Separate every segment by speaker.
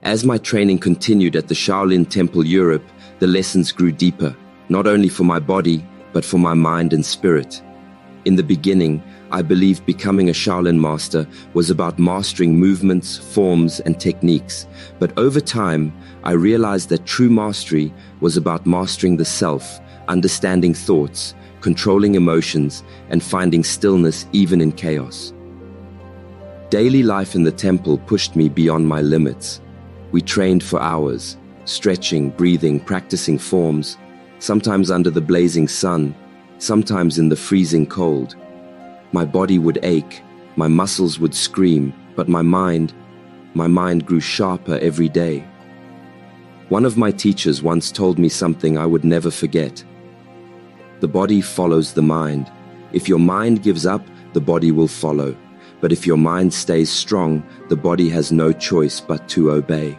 Speaker 1: As my training continued at the Shaolin Temple Europe, the lessons grew deeper, not only for my body, but for my mind and spirit. In the beginning, I believed becoming a Shaolin Master was about mastering movements, forms, and techniques. But over time, I realized that true mastery was about mastering the self, understanding thoughts, controlling emotions, and finding stillness even in chaos. Daily life in the temple pushed me beyond my limits. We trained for hours, stretching, breathing, practicing forms, sometimes under the blazing sun, sometimes in the freezing cold. My body would ache, my muscles would scream, but my mind grew sharper every day. One of my teachers once told me something I would never forget. The body follows the mind. If your mind gives up, the body will follow. But if your mind stays strong, the body has no choice but to obey.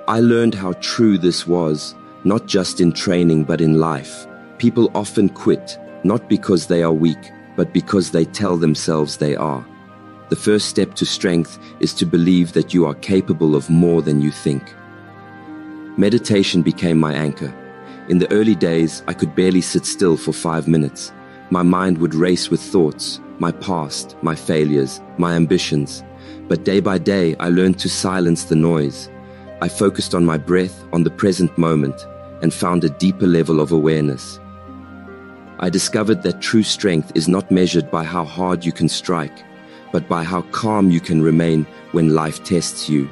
Speaker 1: I learned how true this was, not just in training but in life. People often quit, not because they are weak, but because they tell themselves they are. The first step to strength is to believe that you are capable of more than you think. Meditation became my anchor. In the early days, I could barely sit still for 5 minutes. My mind would race with thoughts, my past, my failures, my ambitions. But day by day, I learned to silence the noise. I focused on my breath, on the present moment, and found a deeper level of awareness. I discovered that true strength is not measured by how hard you can strike, but by how calm you can remain when life tests you.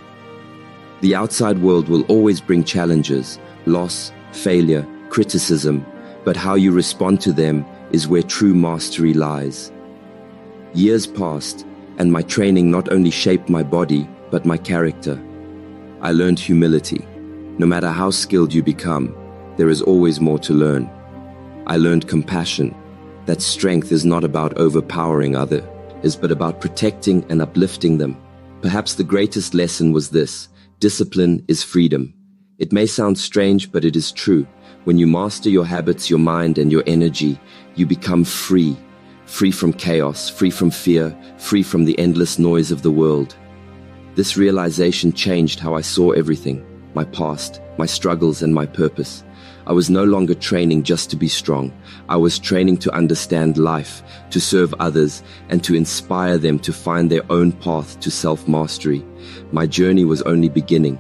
Speaker 1: The outside world will always bring challenges, loss, failure, criticism, but how you respond to them is where true mastery lies. Years passed, and my training not only shaped my body, but my character. I learned humility. No matter how skilled you become, there is always more to learn. I learned compassion, that strength is not about overpowering others, but about protecting and uplifting them. Perhaps the greatest lesson was this: discipline is freedom. It may sound strange, but it is true. When you master your habits, your mind, and your energy, you become free. Free from chaos, free from fear, free from the endless noise of the world. This realization changed how I saw everything: my past, my struggles, and my purpose. I was no longer training just to be strong. I was training to understand life, to serve others, and to inspire them to find their own path to self-mastery. My journey was only beginning.